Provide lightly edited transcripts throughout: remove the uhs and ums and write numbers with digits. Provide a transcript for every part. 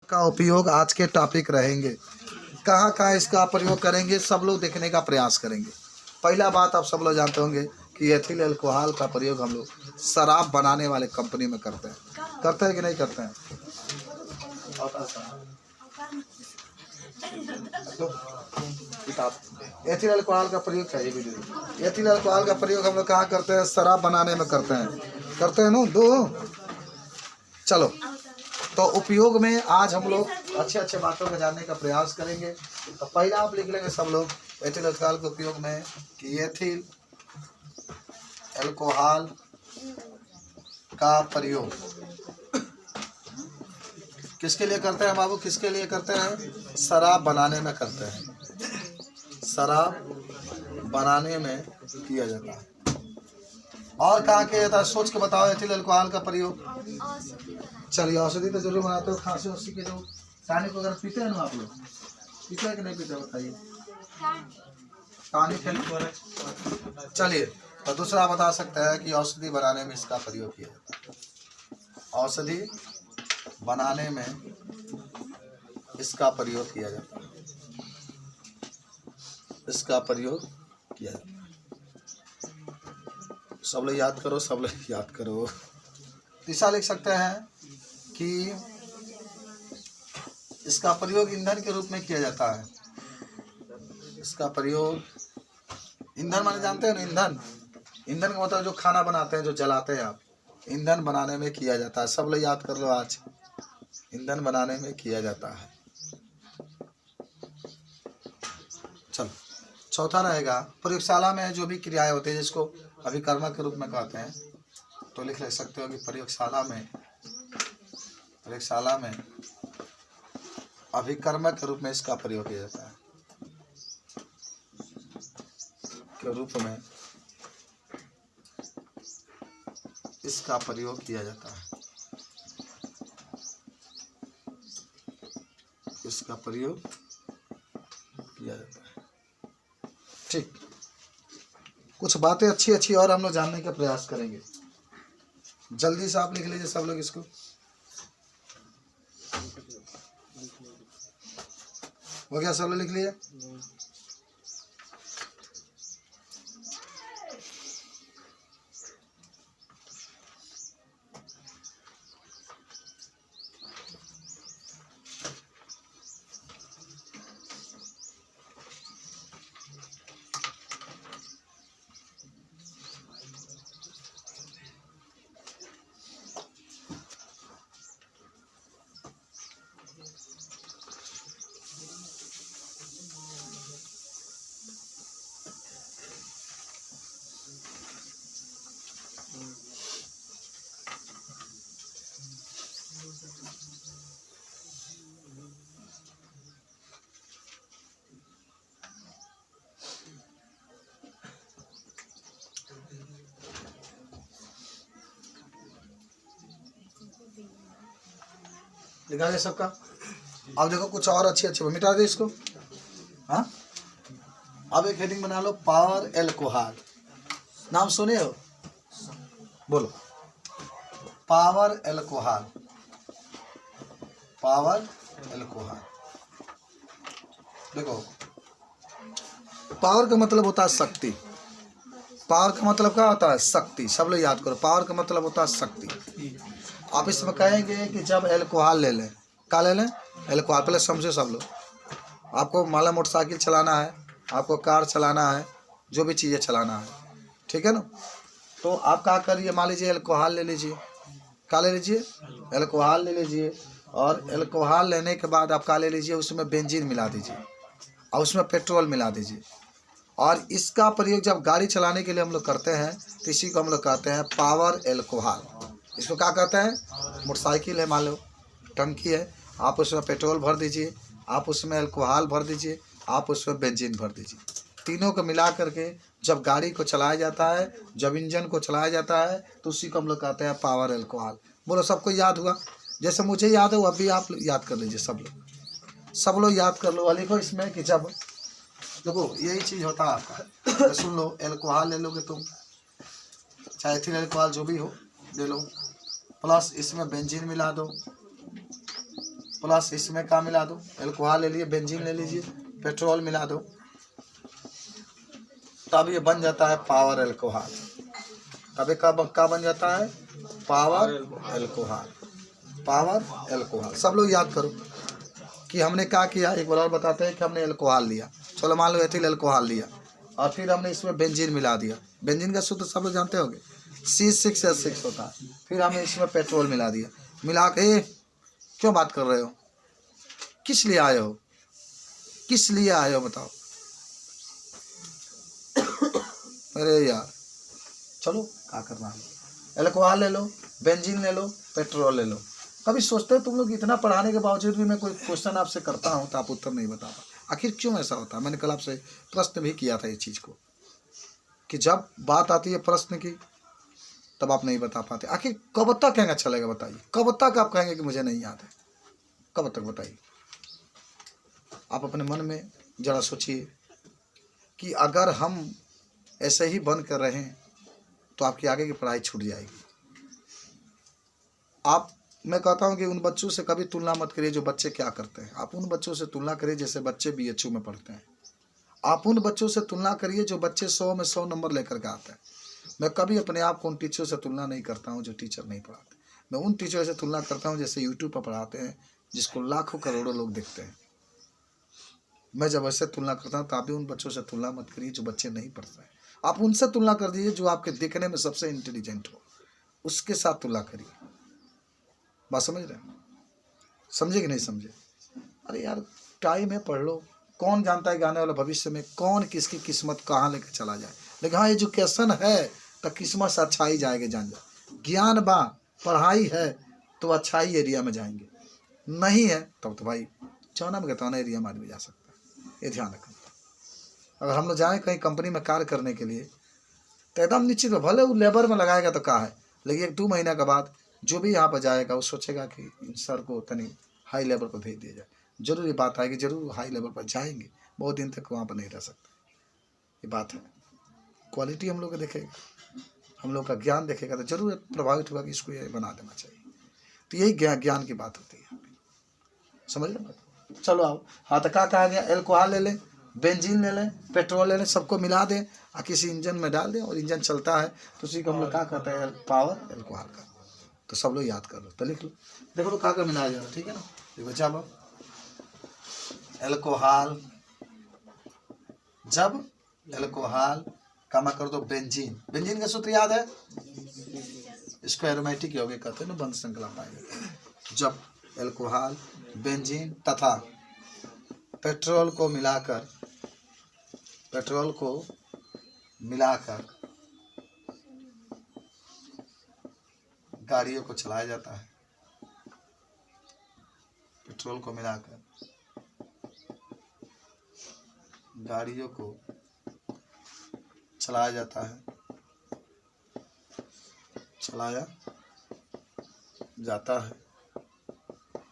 का उपयोग आज के टॉपिक रहेंगे। कहाँ कहाँ इसका प्रयोग करेंगे सब लोग देखने का प्रयास करेंगे। पहला बात आप सब लोग जानते होंगे कि एथिल अल्कोहल का प्रयोग हम लोग शराब बनाने वाले कंपनी में करते हैं कि नहीं करते हैं? एथिल अल्कोहल का प्रयोग चाहिए भी। एथिल अल्कोहल का प्रयोग हम लोग कहाँ करते हैं? शराब बनाने में करते हैं ना। दो चलो, तो उपयोग में आज हम लोग अच्छे अच्छे बातों को जानने का प्रयास करेंगे। तो पहला आप लिख लेंगे सब लोग एथिल अल्कोहल के उपयोग में कि एथिल अल्कोहल का प्रयोग किसके लिए करते हैं बाबू? किसके लिए करते हैं? शराब बनाने में करते हैं। शराब बनाने में किया जाता है। और कहाँ किया जाता है? सोच के बताओ। एथिल अल्कोहल का प्रयोग चलिए औषधि तो जरूर बनाते हो। खांसी उसी के जो टॉनिक वगैरह पीते हैं ना आप लोग, पीते हैं कि नहीं पीते बताइए? टॉनिक चलिए, तो दूसरा बता सकता है कि औषधि बनाने में इसका प्रयोग किया जाता है। औषधि बनाने में इसका प्रयोग किया जाता है। इसका प्रयोग किया जाता है। सब लोग याद करो, सब लोग याद करो। तीसरा लिख सकते हैं कि इसका प्रयोग ईंधन के रूप में किया जाता है। इसका प्रयोग ईंधन माने जानते हैं ना? ईंधन का मतलब जो खाना बनाते हैं, जो जलाते हैं आप, ईंधन बनाने में किया जाता है। सब लोग याद कर लो आज, ईंधन बनाने में किया जाता है। चलो, चौथा रहेगा प्रयोगशाला में जो भी क्रियाएं होती है जिसको अभिकर्मक के रूप में कहते हैं, तो लिख सकते हो कि प्रयोगशाला में अभिकर्मक के रूप में इसका प्रयोग किया जाता है। के रूप में इसका प्रयोग किया जाता है। इसका प्रयोग किया जाता है। ठीक, कुछ बातें अच्छी अच्छी और हम लोग जानने का प्रयास करेंगे। जल्दी से आप लिख लीजिए सब लोग इसको। हो गया? सब लोग लिख लिए? लिखा दे सबका। अब देखो कुछ और अच्छी अच्छी मिटा दे इसको। हाँ, अब एक हेडिंग बना लो, पावर अल्कोहल। नाम सुने हो? बोलो, पावर अल्कोहल। Power alcohol. देखो, पावर का मतलब होता है शक्ति। पावर का मतलब क्या होता है? शक्ति। सब लोग याद करो, पावर का मतलब होता है शक्ति। आप इसमें कहेंगे कि जब अल्कोहल ले लें, क्या ले लें? अल्कोहल। पहले समझो सब लोग, आपको मान लो मोटरसाइकिल चलाना है, आपको कार चलाना है, जो भी चीज़ें चलाना है, ठीक है ना? तो आप क्या करिए, मान लीजिए अल्कोहल ले लीजिए। क्या ले लीजिए? अल्कोहल ले लीजिए। और अल्कोहल लेने के बाद आप क्या ले लीजिए? उसमें बेंजीन मिला दीजिए और उसमें पेट्रोल मिला दीजिए। और इसका प्रयोग जब गाड़ी चलाने के लिए हम लोग करते हैं तो इसी को हम लोग कहते हैं पावर अल्कोहल। इसको क्या कहते हैं? मोटरसाइकिल है, मान लो टंकी है, आप उसमें पेट्रोल भर दीजिए, आप उसमें अल्कोहल भर दीजिए, आप उसमें बेंजीन भर दीजिए। तीनों को मिला करके जब गाड़ी को चलाया जाता है, जब इंजन को चलाया जाता है, तो उसी को हम लोग कहते हैं पावर अल्कोहल। बोलो, सबको याद हुआ? जैसे मुझे याद है अभी आप याद कर लीजिए। सब लोग याद कर लो। लिखो इसमें कि जब, देखो यही चीज़ होता है आपका। सुन लो, अल्कोहल ले लोगे तुम, चाहे एथिल अल्कोहल जो भी हो ले लो, प्लस इसमें बेंजीन मिला दो, प्लस इसमें क्या मिला दो, एल्कोहल ले लिए, बेंजीन ले लीजिए, पेट्रोल मिला दो, तब ये बन जाता है पावर एल्कोहल। तब कब क्या बन जाता है, पावर एल्कोहल। पावर एल्कोहल सब लोग याद करो कि हमने क्या किया। एक बार और बताते हैं कि हमने एल्कोहल लिया, चलो मान लो एथिल एल्कोहल लिया, और फिर हमने इसमें बेंजीन मिला दिया। बेंजीन का सूत्र सब लोग जानते होंगे, C6H6 होता है। फिर हमने इसमें पेट्रोल मिला दिया, मिला के क्यों बात कर रहे हो, किस लिए आए हो, किस लिए आए हो बताओ। अरे यार चलो क्या करना है, एल्कोहल ले लो, बेंजीन ले लो, पेट्रोल ले लो। कभी सोचते हो तुम लोग इतना पढ़ाने के बावजूद भी मैं कोई क्वेश्चन आपसे करता हूँ तो आप उत्तर नहीं बता पाते, आखिर क्यों ऐसा होता है। मैंने कल आपसे प्रश्न भी किया था इस चीज़ को कि जब बात आती है प्रश्न की तब आप नहीं बता पाते। आखिर कब तक कहेंगे चलेगा बताइए, कब तक आप कहेंगे कि मुझे नहीं याद है, कब तक बताइए। आप अपने मन में जरा सोचिए कि अगर हम ऐसे ही बंद कर रहे हैं तो आपकी आगे की पढ़ाई छूट जाएगी। मैं कहता हूं कि उन बच्चों से कभी तुलना मत करिए जो बच्चे क्या करते हैं। आप उन बच्चों से तुलना करिए जैसे बच्चे BHU में पढ़ते हैं। आप उन बच्चों से तुलना करिए जो बच्चे 100 में 100 नंबर लेकर के आते हैं। मैं कभी अपने आप को उन टीचरों से तुलना नहीं करता हूं जो टीचर नहीं पढ़ाते। मैं उन टीचरों से तुलना करता हूं जैसे यूट्यूब पर पढ़ाते हैं, जिसको लाखों करोड़ों लोग देखते हैं। मैं जब ऐसे तुलना करता हूँ तो आप भी उन बच्चों से तुलना मत करिए जो बच्चे नहीं पढ़ते हैं। आप उनसे तुलना कर दीजिए जो आपके देखने में सबसे इंटेलिजेंट हो, उसके साथ तुलना करिए। बात समझ रहे हैं, समझे कि नहीं समझे। अरे यार टाइम है, पढ़ लो। कौन जानता है कि आने वाला भविष्य में कौन किसकी किस्मत कहाँ लेकर चला जाए। लेकिन हाँ एजुकेशन है तो किस्मत से अच्छा ही जाएगा, जान जा। ज्ञान बा, पढ़ाई है तो अच्छा ही एरिया में जाएंगे, नहीं है तब तो भाई चौना में गतौना एरिया में आदमी जा सकता है। ये ध्यान रखना। अगर हम लोग जाएँ कहीं कंपनी में कार्य करने के लिए तो एकदम निश्चित है, भले वो लेबर में लगाएगा तो क्या है, लेकिन 1-2 महीना के बाद जो भी यहाँ पर जाएगा वो सोचेगा कि इन सर को तनी हाई लेवल पर भेज दिया जाए। जरूर ये बात आएगी, जरूर हाई लेवल पर जाएंगे, बहुत दिन तक वहाँ पर नहीं रह सकते। ये बात है। क्वालिटी हम लोग का देखेगा, हम लोग का ज्ञान देखेगा तो जरूर प्रभावित होगा कि इसको ये बना देना चाहिए। तो यही ज्ञान की बात होती है, समझ लो। चलो आओ, हाँ तो क्या कहा गया, एल्कोहल ले लें, बेंजीन ले लें, पेट्रोल ले लें, सबको मिला दें और किसी इंजन में डाल दें और इंजन चलता है तो उसी को हम लोग क्या कहते हैं, पावर एल्कोहल का। तो सब लोग याद कर लो, तो लिख लो। देखो तो कागज मिला जा रहा, ठीक है ना। देखो चलो, एल्कोहल, जब एल्कोहल कामा कर दो बेंजीन। बेंजीन का सूत्र याद है, इसको एरोमेटिक यौगिक कहते हैं ना, बंध श्रृंखला पाएंगे। जब एल्कोहल, बेंजीन तथा पेट्रोल को मिलाकर गाड़ियों को चलाया जाता है। पेट्रोल को मिलाकर गाड़ियों को चलाया जाता है, चलाया जाता है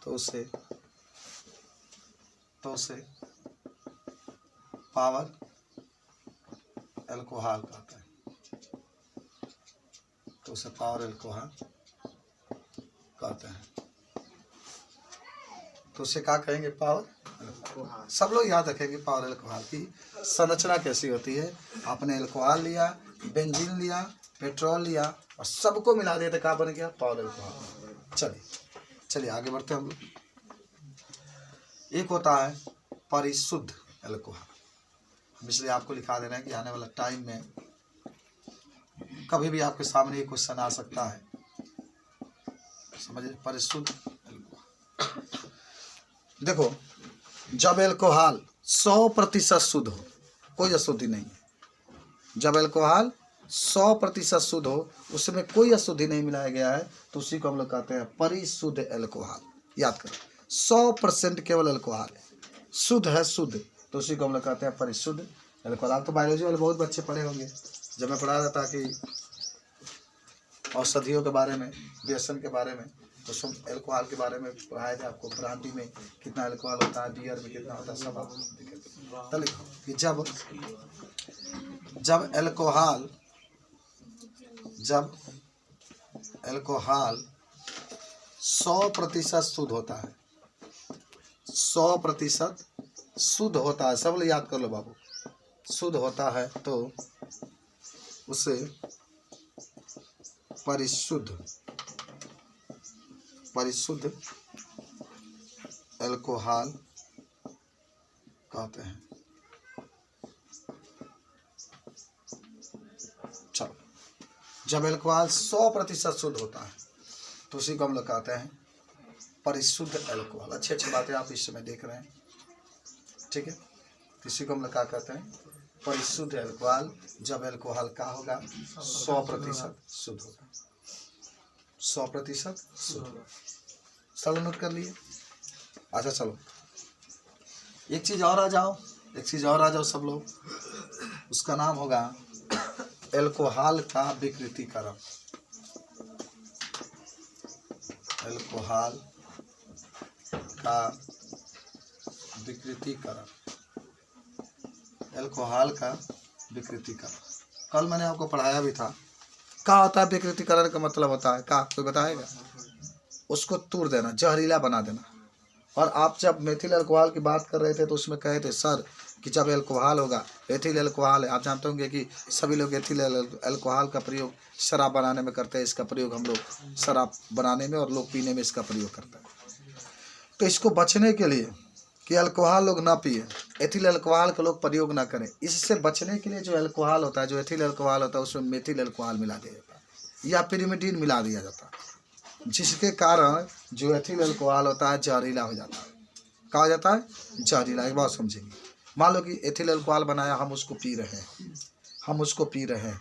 तो उसे पावर एल्कोहल कहते हैं। तो उसे पावर एल्कोहल कहते हैं। तो उसे क्या कहेंगे, पावर एल्कोहल। सब लोग याद रखेंगे पावर एल्कोहल की संरचना कैसी होती है। आपने एल्कोहल लिया, बेंजीन लिया, पेट्रोल लिया और सबको मिला दिया तो क्या बन गया, पावर एल्कोहल। चलिए आगे बढ़ते हैं हम लोग। एक होता है परिशुद्ध एल्कोहल। इसलिए आपको लिखा देना है कि आने वाला टाइम में कभी भी आपके सामने ये क्वेश्चन आ सकता है, समझिए। परिशुद्ध एल्कोहल, देखो जब एल्कोहल 100% शुद्ध हो, कोई अशुद्धि नहीं है, जब एल्कोहल 100% शुद्ध हो, उसमें कोई अशुद्धि नहीं मिलाया गया है, तो उसी को हम लोग कहते हैं परिशुद्ध एल्कोहल। याद करो 100% केवल एल्कोहल है, शुद्ध है, शुद्ध, तो उसी को हम लोग कहते हैं परिशुद्ध एल्कोहल। आप तो बायोलॉजी वाले बहुत बच्चे पढ़े होंगे, जब मैं पढ़ा रहा था कि औषधियों के बारे में, व्यसन के बारे में, तो सब एल्कोहल के बारे में पढ़ाया था आपको। ब्रांडी में कितना एल्कोहल होता है, बियर में कितना होता है, सब आप देखें। तो लिखो कि जब एल्कोहल 100% शुद्ध होता है, 100% शुद्ध होता है, सब लोग याद कर लो बाबू, शुद्ध होता है तो उसे परिशुद्ध अल्कोहल कहते हैं। चलो, जब अल्कोहल 100% शुद्ध होता है तो उसी को हम लोग कहते हैं परिशुद्ध अल्कोहल। अच्छी अच्छी बातें आप इस समय देख रहे हैं, ठीक है। इसी को हम लोग क्या कहते हैं, परिशुद्ध अल्कोहल। जब अल्कोहल का होगा 100% शुद्ध होगा, 100% शुद्ध होगा। सब नोट कर लिए। अच्छा चलो, एक चीज और आ जाओ सब लोग, उसका नाम होगा अल्कोहल का विकृतीकरण। अल्कोहल का विकृतीकरण, अल्कोहल का विकृतीकरण। कल मैंने आपको पढ़ाया भी था। क्या होता है विकृतीकरण का मतलब होता है, क्या कोई बताएगा? उसको तोड़ देना, जहरीला बना देना। और आप जब मेथिल अल्कोहल की बात कर रहे थे तो उसमें कहे थे सर कि जब अल्कोहल होगा, एथिल अल्कोहल है, आप जानते होंगे कि सभी लोग एथिल अल्कोहल का प्रयोग शराब बनाने में करते हैं। इसका प्रयोग हम लोग शराब बनाने में और लोग पीने में इसका प्रयोग करते हैं। तो इसको बचने के लिए कि अल्कोहल लोग ना पिए, एथिल अल्कोहल का लोग प्रयोग ना करें, इससे बचने के लिए जो अल्कोहल होता है, जो एथिल अल्कोहल होता है, उसमें मेथिल अल्कोहल मिला दिया जाता है या पिरिमिडीन मिला दिया जाता है, जिसके कारण जो एथिल अल्कोहल होता है जहरीला हो जाता है। कहा जाता है जहरीला। एक बात समझेंगे, मान लो कि एथिल अल्कोहल बनाया, हम उसको पी रहे हैं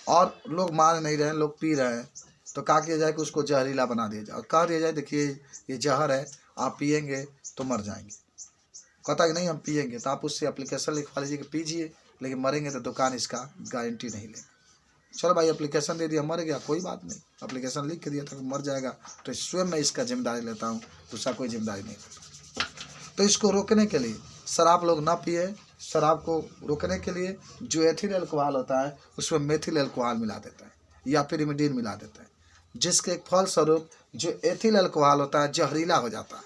और लोग मान नहीं रहे हैं, लोग पी रहे हैं, तो क्या किया जाए कि उसको जहरीला बना दिया जाए और कह दिया जाए देखिए ये जहर है, आप पिएंगे तो मर जाएंगे। कहता है कि नहीं हम पिएंगे, तो आप उससे एप्लीकेशन लिखवा लीजिए कि पीजिए, लेकिन मरेंगे तो दुकान इसका गारंटी नहीं लेगी। चलो भाई एप्लीकेशन दे दिया, मर गया, कोई बात नहीं, एप्लीकेशन लिख के दिया था मर जाएगा, तो स्वयं मैं इसका जिम्मेदारी लेता हूँ, दूसरा कोई जिम्मेदारी नहीं लेता। तो इसको रोकने के लिए शराब लोग ना पिए, शराब को रोकने के लिए जो एथिल अल्कोहल होता है उसमें मेथिल अल्कोहल मिला देता है या पिरिमिडीन मिला देता है, जिसके फलस्वरूप जो एथिल अल्कोहल होता है जहरीला हो जाता है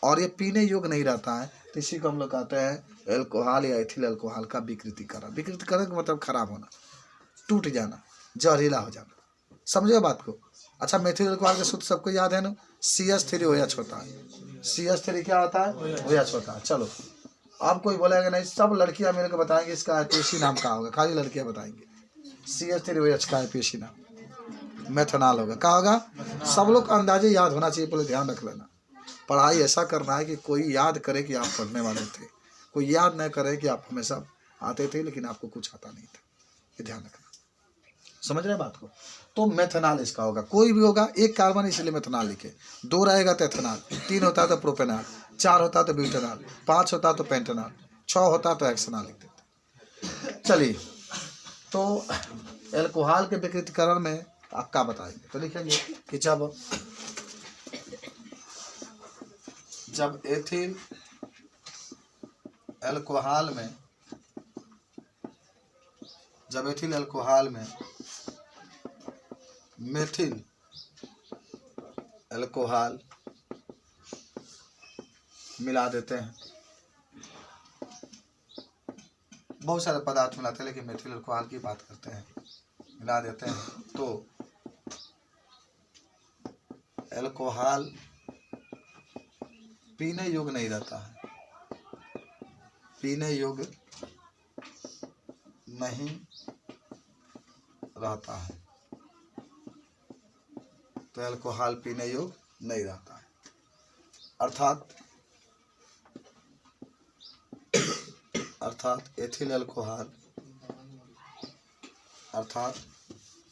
और ये पीने योग्य नहीं रहता है। तो इसी को हम लोग कहते हैं अल्कोहल या एथिल अल्कोहल का विकृतीकरण। विकृतीकरण का मतलब खराब होना, टूट जाना, जहरीला हो जाना। समझे बात को? अच्छा, मेथिल अल्कोहल का सूत्र सबको याद है ना, CH3OH होता है। CH3 क्या होता है? OH होता है। चलो, अब कोई बोलेगा नहीं, सब लड़कियां मेरे को बताएंगे इसका आईपीएसी नाम क्या होगा, खाली लड़कियां बताएंगे। CH3OH का आईपीएसी नाम मेथनॉल होगा। क्या होगा? सब लोग का अंदाजे याद होना चाहिए, पहले ध्यान रख लेना। पढ़ाई ऐसा करना है कि कोई याद करे कि आप पढ़ने वाले थे, कोई याद न करे कि आप हमेशा आते थे लेकिन आपको कुछ आता नहीं था। ये ध्यान रखना, समझ रहे बात को? तो मेथनॉल इसका होगा। कोई भी होगा, एक कार्बन इसलिए मेथनॉल लिखे, 2 रहेगा तो एथेनॉल, 3 होता तो प्रोपेनॉल, 4 होता तो ब्यूटेनॉल, 5 होता तो पेंटेनॉल, 6 होता तो हेक्सेनॉल लिख देते। चलिए, तो अल्कोहल के विकृतीकरण में आप क्या बताएंगे? तो लिखेंगे कि जब एथिल अल्कोहल में मेथिल अल्कोहल मिला देते हैं, बहुत सारे पदार्थ मिलाते हैं लेकिन मेथिल अल्कोहल की बात करते हैं, मिला देते हैं, तो अल्कोहल पीने योग्य नहीं रहता है, पीने योग्य नहीं रहता है। तो अल्कोहल पीने योग्य नहीं रहता है, अर्थात एथिल अल्कोहल